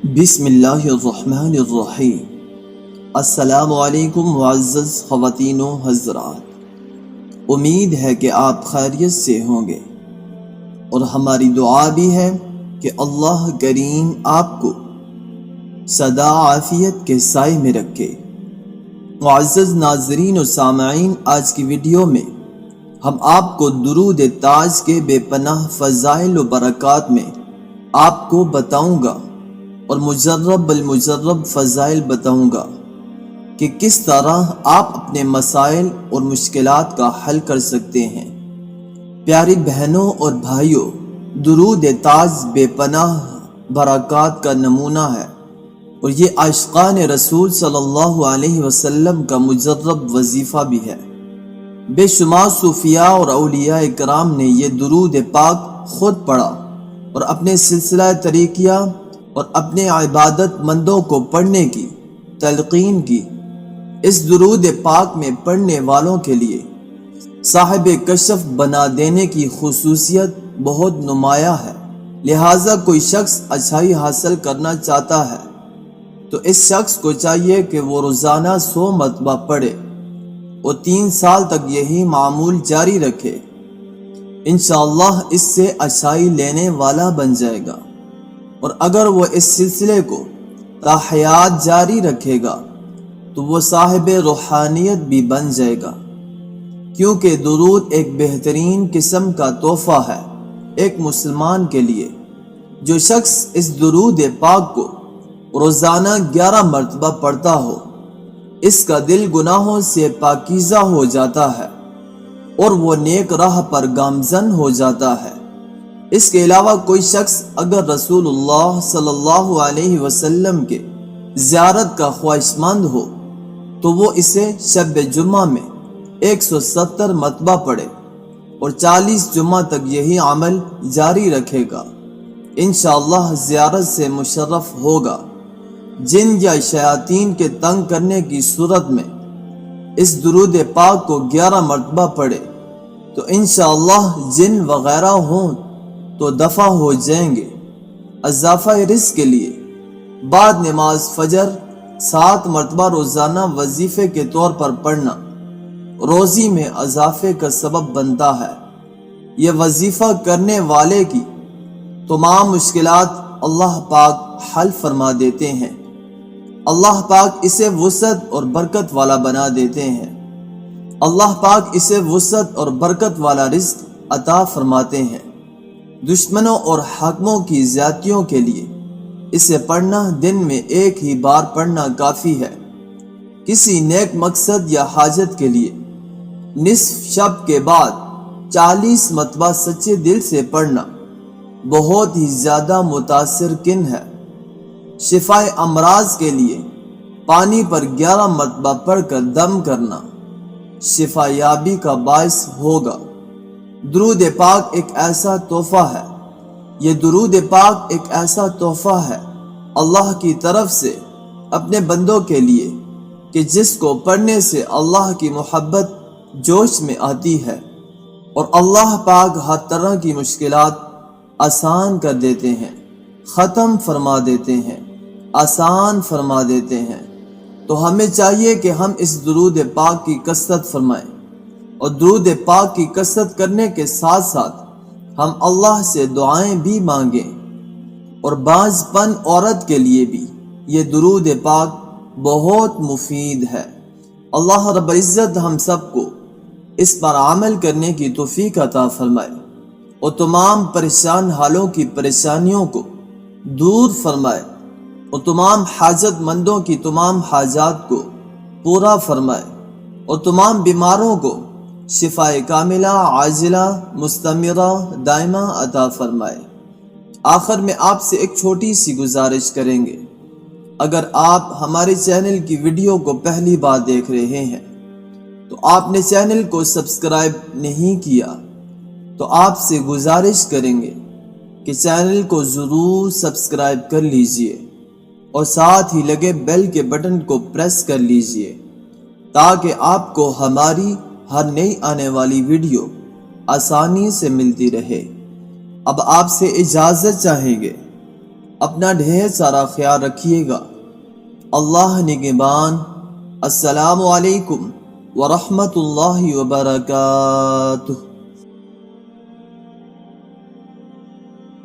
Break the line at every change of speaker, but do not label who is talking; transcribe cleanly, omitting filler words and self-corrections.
بسم اللہ الرحمن الرحیم۔ السلام علیکم معزز خواتین و حضرات، امید ہے کہ آپ خیریت سے ہوں گے اور ہماری دعا بھی ہے کہ اللہ کریم آپ کو سدا عافیت کے سائے میں رکھے۔ معزز ناظرین و سامعین، آج کی ویڈیو میں ہم آپ کو درود تاج کے بے پناہ فضائل و برکات میں آپ کو بتاؤں گا اور مجرب بالمجرب فضائل بتاؤں گا کہ کس طرح آپ اپنے مسائل اور مشکلات کا حل کر سکتے ہیں۔ پیاری بہنوں اور بھائیوں، درود تاج بے پناہ برکات کا نمونہ ہے اور یہ عاشقان رسول صلی اللہ علیہ وسلم کا مجرب وظیفہ بھی ہے۔ بے شمار صوفیاء اور اولیاء کرام نے یہ درود پاک خود پڑھا اور اپنے سلسلہ طریقیہ اور اپنے عبادت مندوں کو پڑھنے کی تلقین کی۔ اس درود پاک میں پڑھنے والوں کے لیے صاحب کشف بنا دینے کی خصوصیت بہت نمایاں ہے، لہٰذا کوئی شخص اچھائی حاصل کرنا چاہتا ہے تو اس شخص کو چاہیے کہ وہ روزانہ 100 مرتبہ پڑھے اور 3 سال تک یہی معمول جاری رکھے۔ انشاءاللہ اس سے اچھائی لینے والا بن جائے گا، اور اگر وہ اس سلسلے کو تا حیات جاری رکھے گا تو وہ صاحب روحانیت بھی بن جائے گا، کیونکہ درود ایک بہترین قسم کا تحفہ ہے ایک مسلمان کے لیے۔ جو شخص اس درود پاک کو روزانہ 11 مرتبہ پڑھتا ہو، اس کا دل گناہوں سے پاکیزہ ہو جاتا ہے اور وہ نیک راہ پر گامزن ہو جاتا ہے۔ اس کے علاوہ کوئی شخص اگر رسول اللہ صلی اللہ علیہ وسلم کے زیارت کا خواہشمند ہو تو وہ اسے شب جمعہ میں 170 مرتبہ پڑھے اور 40 جمعہ تک یہی عمل جاری رکھے گا۔ انشاءاللہ زیارت سے مشرف ہوگا۔ جن یا شیاطین کے تنگ کرنے کی صورت میں اس درود پاک کو 11 مرتبہ پڑھے تو انشاءاللہ جن وغیرہ ہوں تو دفع ہو جائیں گے۔ اضافہ رزق کے لیے بعد نماز فجر 7 مرتبہ روزانہ وظیفے کے طور پر پڑھنا روزی میں اضافے کا سبب بنتا ہے۔ یہ وظیفہ کرنے والے کی تمام مشکلات اللہ پاک حل فرما دیتے ہیں۔ اللہ پاک اسے وسعت اور برکت والا بنا دیتے ہیں۔ اللہ پاک اسے وسعت اور برکت والا رزق عطا فرماتے ہیں۔ دشمنوں اور حاکموں کی زیادتیوں کے لیے اسے پڑھنا دن میں ایک ہی بار پڑھنا کافی ہے۔ کسی نیک مقصد یا حاجت کے لیے نصف شب کے بعد 40 مرتبہ سچے دل سے پڑھنا بہت ہی زیادہ متاثر کن ہے۔ شفائے امراض کے لیے پانی پر 11 مرتبہ پڑھ کر دم کرنا شفا یابی کا باعث ہوگا۔ درود پاک ایک ایسا تحفہ ہے، یہ درود پاک ایک ایسا تحفہ ہے اللہ کی طرف سے اپنے بندوں کے لیے کہ جس کو پڑھنے سے اللہ کی محبت جوش میں آتی ہے اور اللہ پاک ہر طرح کی مشکلات آسان کر دیتے ہیں، ختم فرما دیتے ہیں، آسان فرما دیتے ہیں۔ تو ہمیں چاہیے کہ ہم اس درود پاک کی کثرت فرمائیں اور درود پاک کی کثرت کرنے کے ساتھ ساتھ ہم اللہ سے دعائیں بھی مانگیں۔ اور بعض پن عورت کے لیے بھی یہ درود پاک بہت مفید ہے۔ اللہ رب العزت ہم سب کو اس پر عمل کرنے کی توفیق عطا فرمائے اور تمام پریشان حالوں کی پریشانیوں کو دور فرمائے اور تمام حاجت مندوں کی تمام حاجات کو پورا فرمائے اور تمام بیماروں کو شفائے کاملہ عاجلہ مستمرہ دائمہ عطا فرمائے۔ آخر میں آپ سے ایک چھوٹی سی گزارش کریں گے، اگر آپ ہمارے چینل کی ویڈیو کو پہلی بار دیکھ رہے ہیں تو آپ نے چینل کو سبسکرائب نہیں کیا تو آپ سے گزارش کریں گے کہ چینل کو ضرور سبسکرائب کر لیجئے اور ساتھ ہی لگے بیل کے بٹن کو پریس کر لیجئے تاکہ آپ کو ہماری ہر نئی آنے والی ویڈیو آسانی سے ملتی رہے۔ اب آپ سے اجازت چاہیں گے۔ اپنا ڈھیر سارا خیال رکھیے گا۔ اللہ نگہبان۔ السلام علیکم ورحمۃ اللہ وبرکاتہ۔